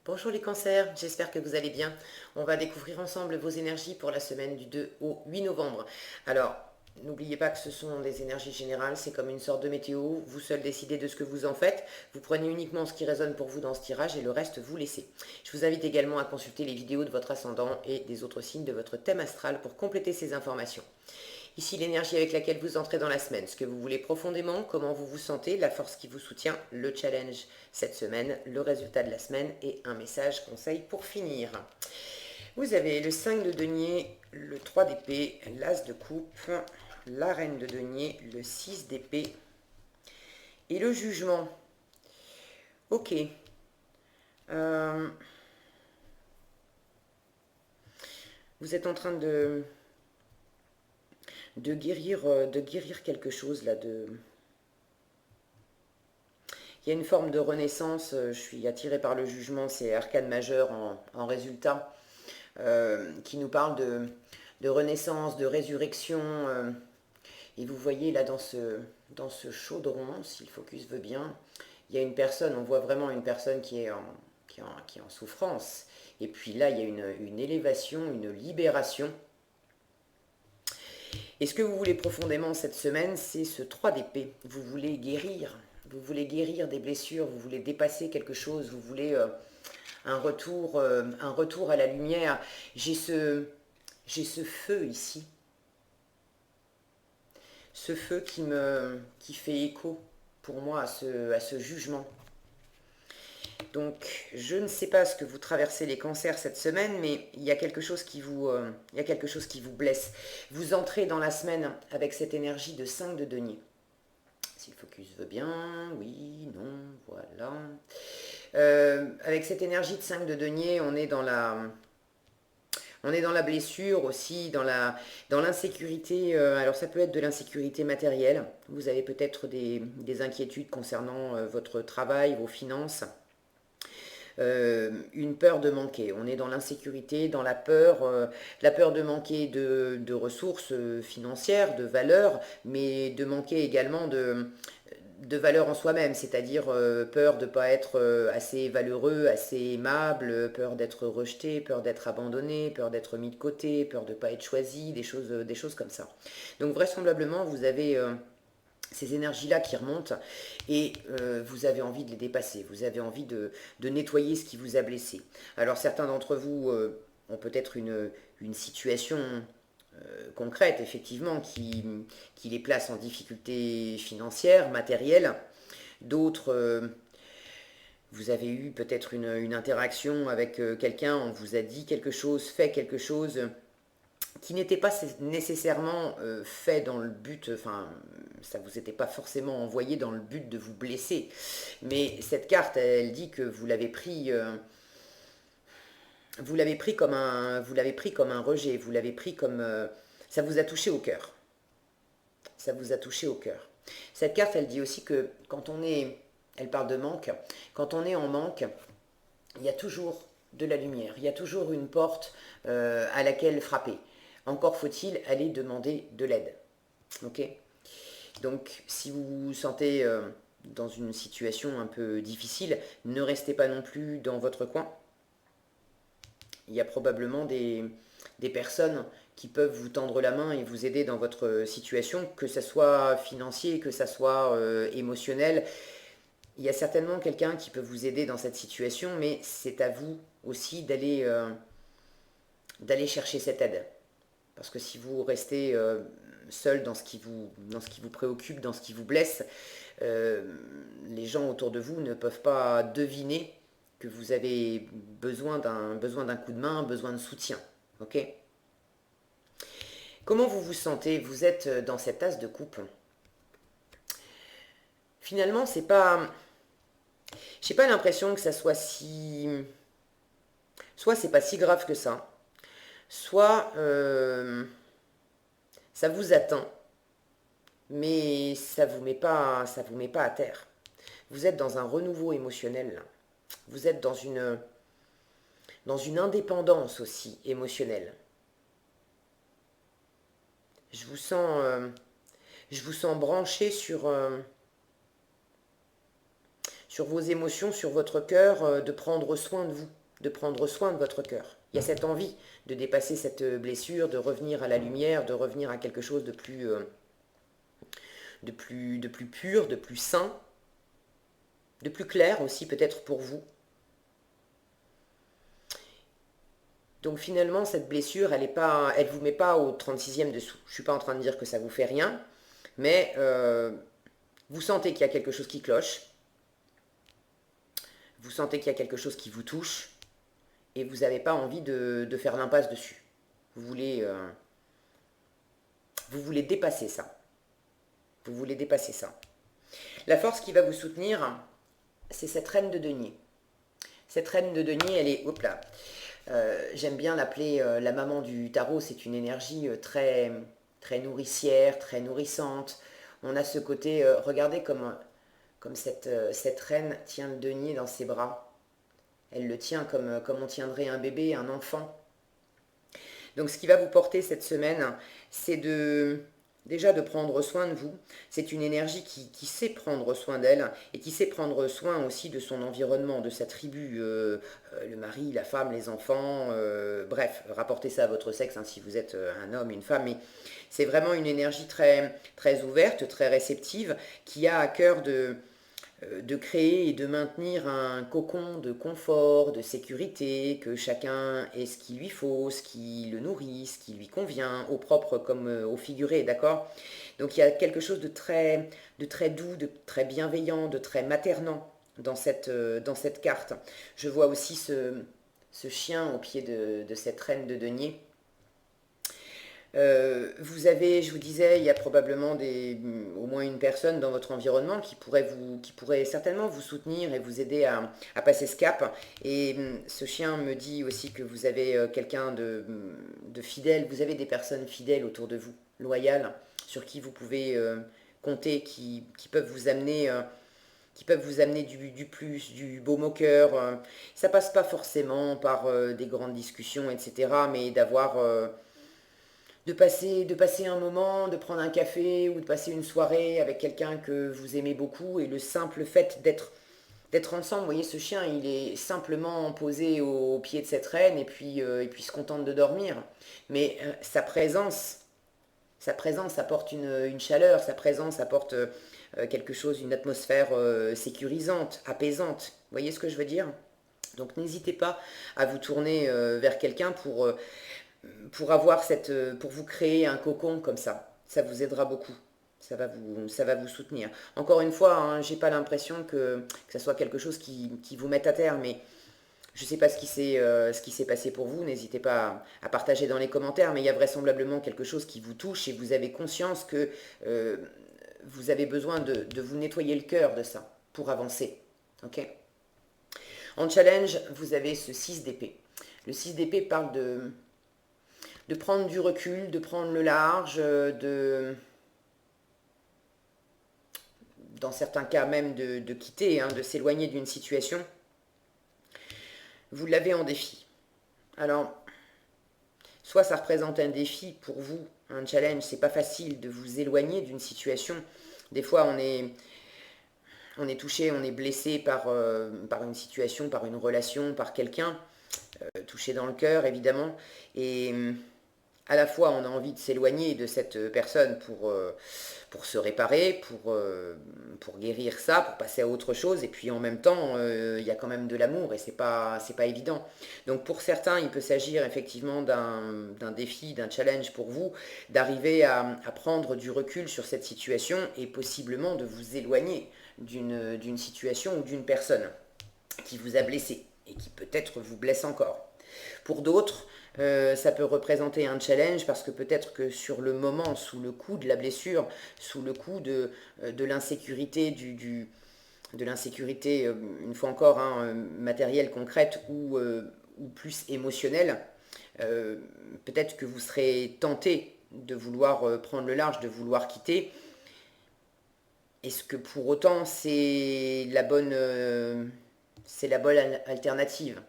Bonjour les cancers, j'espère que vous allez bien. On va découvrir ensemble vos énergies pour la semaine du 2 au 8 novembre. Alors, n'oubliez pas que ce sont des énergies générales, c'est comme une sorte de météo. Vous seul décidez de ce que vous en faites. Vous prenez uniquement ce qui résonne pour vous dans ce tirage et le reste vous laissez. Je vous invite également à consulter les vidéos de votre ascendant et des autres signes de votre thème astral pour compléter ces informations. Ici l'énergie avec laquelle vous entrez dans la semaine, ce que vous voulez profondément, comment vous vous sentez, la force qui vous soutient, le challenge cette semaine, le résultat de la semaine et un message conseil pour finir. Vous avez le 5 de denier, le 3 d'épée, l'as de coupe, la reine de denier, le 6 d'épée et le jugement. Ok. Vous êtes en train de guérir quelque chose là, il y a une forme de renaissance, je suis attirée par le jugement, c'est arcane majeur en résultat, qui nous parle de renaissance, de résurrection. Et vous voyez là dans ce chaudron, si le focus veut bien, il y a une personne, on voit vraiment une personne qui est en souffrance. Et puis là, il y a une élévation, une libération. Et ce que vous voulez profondément cette semaine, c'est ce 3 d'épée. Vous voulez guérir. Vous voulez guérir des blessures, vous voulez dépasser quelque chose, vous voulez un retour à la lumière. J'ai ce feu ici, ce feu qui fait écho pour moi à ce jugement. Donc, je ne sais pas ce que vous traversez les cancers cette semaine, mais il y a quelque chose il y a quelque chose qui vous blesse. Vous entrez dans la semaine avec cette énergie de 5 de denier. Si le focus veut bien, oui, non, voilà. Avec cette énergie de 5 de denier, on est dans la blessure aussi, dans l'insécurité. Alors ça peut être de l'insécurité matérielle. Vous avez peut-être des inquiétudes concernant votre travail, vos finances. Une peur de manquer. On est dans l'insécurité, dans la peur de manquer de ressources financières, de valeurs, mais de manquer également de valeur en soi-même, c'est-à-dire peur de ne pas être assez valeureux, assez aimable, peur d'être rejeté, peur d'être abandonné, peur d'être mis de côté, peur de ne pas être choisi, des choses comme ça. Donc vraisemblablement, vous avez ces énergies-là qui remontent et vous avez envie de les dépasser, vous avez envie de nettoyer ce qui vous a blessé. Alors certains d'entre vous ont peut-être une situation concrète, effectivement, qui les place en difficulté financière, matérielle. D'autres, vous avez eu peut-être une interaction avec quelqu'un, on vous a dit quelque chose, fait quelque chose qui n'était pas nécessairement fait dans le but, enfin, ça vous était pas forcément envoyé dans le but de vous blesser. Mais cette carte, elle dit que vous l'avez pris vous l'avez pris comme un rejet, vous l'avez pris comme, ça vous a touché au cœur. Ça vous a touché au cœur. Cette carte, elle dit aussi que quand on est, elle parle de manque, quand on est en manque, il y a toujours de la lumière, il y a toujours une porte à laquelle frapper. Encore faut-il aller demander de l'aide. Ok. Donc, si vous vous sentez dans une situation un peu difficile, ne restez pas non plus dans votre coin. Il y a probablement des personnes qui peuvent vous tendre la main et vous aider dans votre situation, que ce soit financier, que ce soit émotionnel. Il y a certainement quelqu'un qui peut vous aider dans cette situation, mais c'est à vous aussi d'aller chercher cette aide. Parce que si vous restez seul dans ce qui vous préoccupe, dans ce qui vous blesse, les gens autour de vous ne peuvent pas deviner que vous avez besoin d'un coup de main, besoin de soutien. Ok. Comment vous vous sentez? Vous êtes dans cette tasse de coupe. Finalement, c'est pas. J'ai pas l'impression que ça soit si. Soit c'est pas si grave que ça, soit ça vous atteint, mais ça vous met pas à terre. Vous êtes dans un renouveau émotionnel, là. Vous êtes dans une indépendance aussi émotionnelle. Je vous sens, je vous sens branché sur vos émotions, sur votre cœur, de prendre soin de vous, de prendre soin de votre cœur. Il y a cette envie de dépasser cette blessure, de revenir à la lumière, de revenir à quelque chose de plus pur, de plus sain, de plus clair aussi peut-être pour vous. Donc finalement, cette blessure, elle vous met pas au 36e dessous. Je ne suis pas en train de dire que ça vous fait rien, mais vous sentez qu'il y a quelque chose qui cloche, vous sentez qu'il y a quelque chose qui vous touche, et vous n'avez pas envie de faire l'impasse dessus. Vous voulez dépasser ça. Vous voulez dépasser ça. La force qui va vous soutenir, c'est cette reine de denier. Cette reine de denier, elle est... Hop là. J'aime bien l'appeler la maman du tarot. C'est une énergie très, très nourricière, très nourrissante. On a ce côté... regardez comme cette reine tient le denier dans ses bras. Elle le tient comme on tiendrait un bébé, un enfant. Donc ce qui va vous porter cette semaine, c'est déjà de prendre soin de vous. C'est une énergie qui sait prendre soin d'elle et qui sait prendre soin aussi de son environnement, de sa tribu, le mari, la femme, les enfants, bref, rapportez ça à votre sexe hein, si vous êtes un homme, une femme, mais c'est vraiment une énergie très, très ouverte, très réceptive, qui a à cœur de créer et de maintenir un cocon de confort, de sécurité, que chacun ait ce qu'il lui faut, ce qui le nourrit, ce qui lui convient, au propre comme au figuré, d'accord? Donc il y a quelque chose de très doux, de très bienveillant, de très maternant dans cette carte. Je vois aussi ce chien au pied de cette reine de denier. Vous avez, je vous disais, il y a probablement au moins une personne dans votre environnement qui pourrait certainement vous soutenir et vous aider à passer ce cap. Et ce chien me dit aussi que vous avez quelqu'un de fidèle, vous avez des personnes fidèles autour de vous, loyales, sur qui vous pouvez compter, qui peuvent vous amener... du plus, du baume au cœur. Ça passe pas forcément par des grandes discussions, etc. Mais de passer un moment, de prendre un café ou de passer une soirée avec quelqu'un que vous aimez beaucoup et le simple fait d'être ensemble. Vous voyez, ce chien, il est simplement posé au pied de cette reine et puis se contente de dormir. Mais sa présence apporte une chaleur, sa présence apporte quelque chose, une atmosphère sécurisante, apaisante. Vous voyez ce que je veux dire? Donc n'hésitez pas à vous tourner vers quelqu'un pour vous créer un cocon comme ça. Ça vous aidera beaucoup. Ça va vous soutenir. Encore une fois, hein, j'ai pas l'impression que ça soit quelque chose qui vous mette à terre, mais je ne sais pas ce qui s'est passé pour vous. N'hésitez pas à partager dans les commentaires, mais il y a vraisemblablement quelque chose qui vous touche et vous avez conscience que vous avez besoin de vous nettoyer le cœur de ça pour avancer. Ok? En challenge, vous avez ce 6 d'épée. Le 6 d'épée parle de prendre du recul, de prendre le large, dans certains cas même de quitter, hein, de s'éloigner d'une situation. Vous l'avez en défi. Alors, soit ça représente un défi pour vous, un challenge, c'est pas facile de vous éloigner d'une situation. Des fois, on est touché, on est blessé par une situation, par une relation, par quelqu'un, touché dans le cœur, évidemment. Et à la fois, on a envie de s'éloigner de cette personne pour se réparer, pour guérir ça, pour passer à autre chose. Et puis en même temps, il y a quand même de l'amour et c'est pas évident. Donc pour certains, il peut s'agir effectivement d'un défi, d'un challenge pour vous, d'arriver à prendre du recul sur cette situation et possiblement de vous éloigner d'une situation ou d'une personne qui vous a blessé et qui peut-être vous blesse encore. Pour d'autres, ça peut représenter un challenge parce que peut-être que sur le moment, sous le coup de la blessure, sous le coup de l'insécurité, de l'insécurité, une fois encore, hein, matérielle, concrète ou plus émotionnelle, peut-être que vous serez tenté de vouloir prendre le large, de vouloir quitter. Est-ce que pour autant c'est la bonne alternative?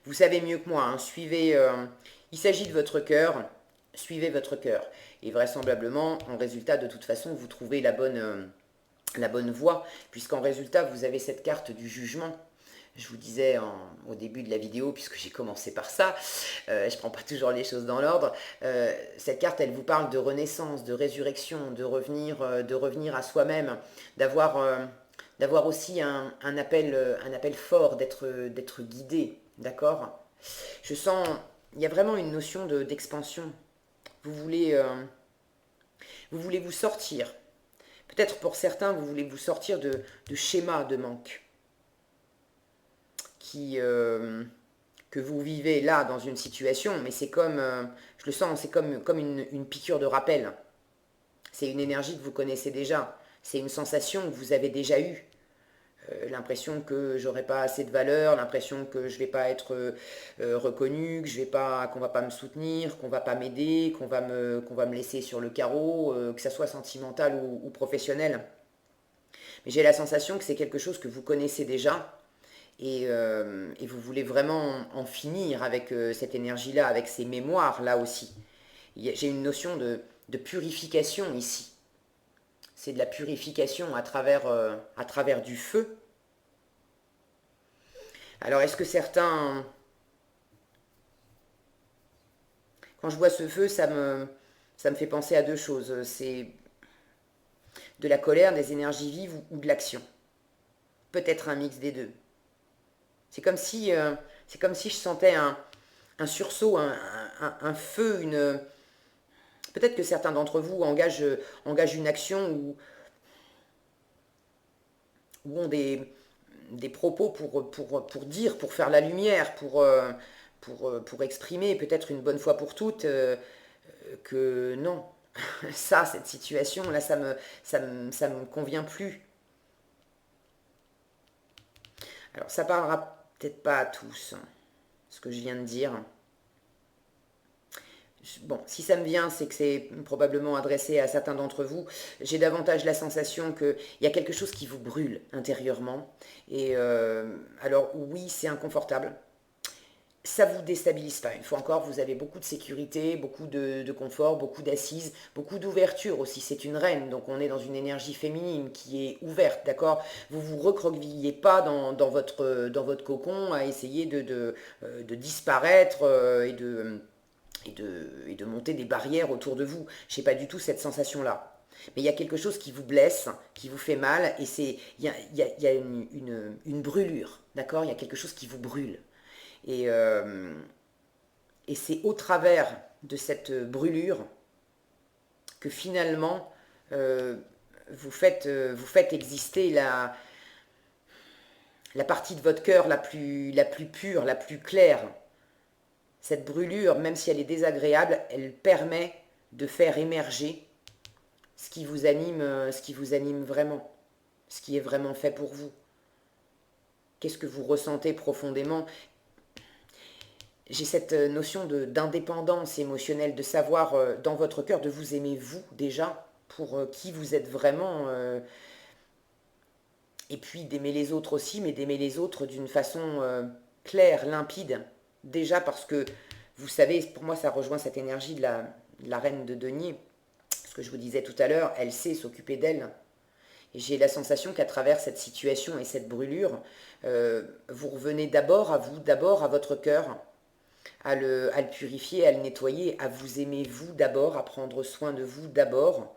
Vous savez mieux que moi, hein, il s'agit de votre cœur, suivez votre cœur. Et vraisemblablement, en résultat, de toute façon, vous trouvez la bonne la bonne voie, puisqu'en résultat, vous avez cette carte du jugement. Je vous disais au début de la vidéo, puisque j'ai commencé par ça, je ne prends pas toujours les choses dans l'ordre, cette carte, elle vous parle de renaissance, de résurrection, de revenir à soi-même, d'avoir aussi un appel fort, d'être guidé, d'accord? Je sens, il y a vraiment une notion d'expansion. Vous voulez, vous voulez vous sortir. Peut-être pour certains, vous voulez vous sortir de schémas de manque que vous vivez là dans une situation, mais c'est comme, je le sens, c'est comme une piqûre de rappel. C'est une énergie que vous connaissez déjà. C'est une sensation que vous avez déjà eue. L'impression que j'aurai pas assez de valeur, l'impression que je vais pas être reconnu, qu'on va pas me soutenir, qu'on va pas m'aider, qu'on va me laisser sur le carreau, que ça soit sentimental ou professionnel. Mais j'ai la sensation que c'est quelque chose que vous connaissez déjà et vous voulez vraiment en finir avec cette énergie-là, avec ces mémoires-là aussi. J'ai une notion de purification ici. C'est de la purification à travers du feu. Alors, est-ce que certains... Quand je vois ce feu, ça me fait penser à deux choses. C'est de la colère, des énergies vives ou de l'action. Peut-être un mix des deux. C'est comme si je sentais un sursaut, un feu, une... Peut-être que certains d'entre vous engagent une action ou ont des propos pour dire, pour faire la lumière, pour exprimer peut-être une bonne fois pour toutes que non, ça, cette situation, là, ça me convient plus. Alors, ça parlera peut-être pas à tous, hein, ce que je viens de dire. Bon, si ça me vient, c'est que c'est probablement adressé à certains d'entre vous. J'ai davantage la sensation qu'il y a quelque chose qui vous brûle intérieurement. Et alors oui, c'est inconfortable. Ça vous déstabilise pas. Une fois encore, vous avez beaucoup de sécurité, beaucoup de confort, beaucoup d'assises, beaucoup d'ouverture aussi. C'est une reine, donc on est dans une énergie féminine qui est ouverte, d'accord? Vous vous recroquevillez pas dans votre cocon à essayer de disparaître et de monter des barrières autour de vous. Je n'ai pas du tout cette sensation-là. Mais il y a quelque chose qui vous blesse, qui vous fait mal, et il y a une brûlure, d'accord? Il y a quelque chose qui vous brûle. Et, euh, et c'est au travers de cette brûlure que finalement euh, vous faites exister la partie de votre cœur la plus pure, la plus claire. Cette brûlure, même si elle est désagréable, elle permet de faire émerger ce qui vous anime vraiment, ce qui est vraiment fait pour vous. Qu'est-ce que vous ressentez profondément? J'ai cette notion d'indépendance émotionnelle, de savoir dans votre cœur, de vous aimer vous déjà, pour qui vous êtes vraiment, et puis d'aimer les autres aussi, mais d'aimer les autres d'une façon claire, limpide, déjà parce que, vous savez, pour moi ça rejoint cette énergie de la reine de denier, ce que je vous disais tout à l'heure, elle sait s'occuper d'elle. Et j'ai la sensation qu'à travers cette situation et cette brûlure, vous revenez d'abord à vous, d'abord à votre cœur, à le purifier, à le nettoyer, à vous aimer vous d'abord, à prendre soin de vous d'abord.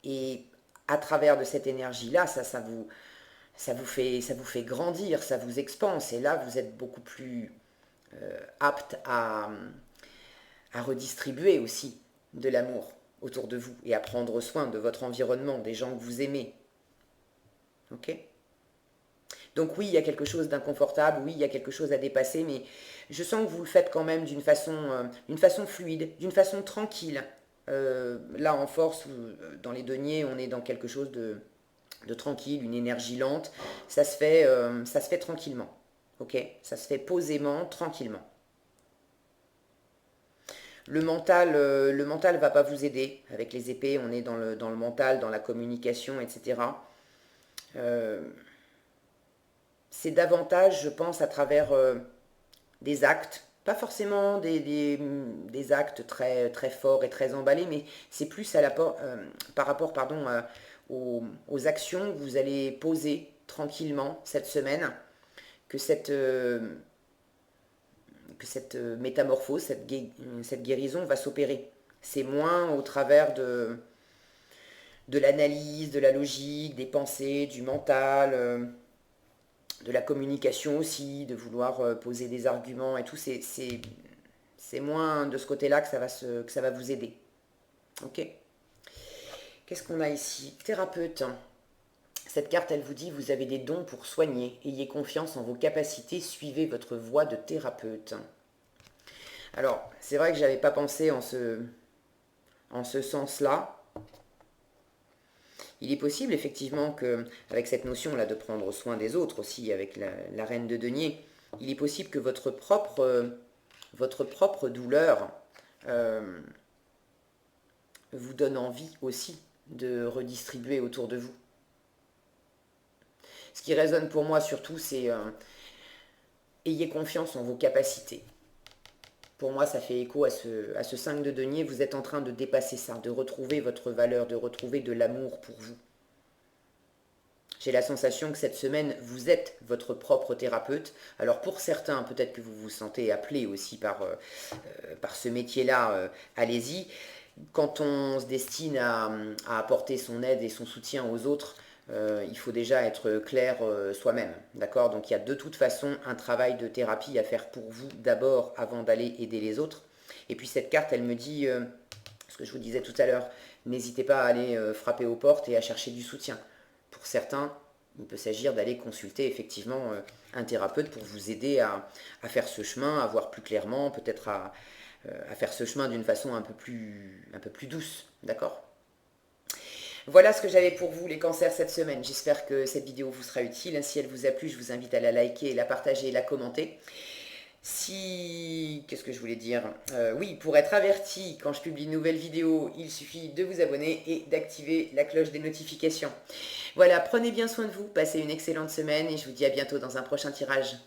Et à travers de cette énergie-là, ça vous fait grandir, ça vous expanse. Et là, vous êtes beaucoup plus apte à redistribuer aussi de l'amour autour de vous et à prendre soin de votre environnement, des gens que vous aimez. Ok? Donc oui, il y a quelque chose d'inconfortable, oui, il y a quelque chose à dépasser, mais je sens que vous le faites quand même d'une façon fluide, d'une façon tranquille. Là, en force, dans les deniers, on est dans quelque chose de tranquille, une énergie lente. Ça se fait tranquillement, ok? Ça se fait posément, tranquillement. Le mental va pas vous aider avec les épées. On est dans le mental, dans la communication, etc. Euh, c'est davantage, je pense, à travers des actes, pas forcément des actes très, très forts et très emballés, mais c'est plus par rapport pardon, aux actions que vous allez poser tranquillement cette semaine, que cette métamorphose, cette guérison va s'opérer. C'est moins au travers de l'analyse, de la logique, des pensées, du mental, de la communication aussi, de vouloir poser des arguments et tout. C'est moins de ce côté-là que ça va vous aider. Ok. Qu'est-ce qu'on a ici? Thérapeute. Cette carte, elle vous dit, vous avez des dons pour soigner. Ayez confiance en vos capacités, suivez votre voie de thérapeute. Alors, c'est vrai que je n'avais pas pensé en ce sens-là. Il est possible effectivement que, avec cette notion-là de prendre soin des autres aussi, avec la reine de denier, il est possible que votre propre douleur vous donne envie aussi de redistribuer autour de vous. Ce qui résonne pour moi surtout, c'est ayez confiance en vos capacités. Pour moi, ça fait écho à ce 5 de denier. Vous êtes en train de dépasser ça, de retrouver votre valeur, de retrouver de l'amour pour vous. J'ai la sensation que cette semaine, vous êtes votre propre thérapeute. Alors pour certains, peut-être que vous vous sentez appelé aussi par ce métier-là, allez-y. Quand on se destine à apporter son aide et son soutien aux autres, il faut déjà être clair soi-même, d'accord? Donc il y a de toute façon un travail de thérapie à faire pour vous d'abord avant d'aller aider les autres. Et puis cette carte, elle me dit, ce que je vous disais tout à l'heure, n'hésitez pas à aller frapper aux portes et à chercher du soutien. Pour certains, il peut s'agir d'aller consulter effectivement un thérapeute pour vous aider à faire ce chemin, à voir plus clairement, peut-être à faire ce chemin d'une façon un peu plus douce, d'accord? Voilà ce que j'avais pour vous les cancers cette semaine. J'espère que cette vidéo vous sera utile. Si elle vous a plu, je vous invite à la liker, la partager et la commenter. Qu'est-ce que je voulais dire? Oui, pour être averti quand je publie une nouvelle vidéo, il suffit de vous abonner et d'activer la cloche des notifications. Voilà, prenez bien soin de vous, passez une excellente semaine et je vous dis à bientôt dans un prochain tirage.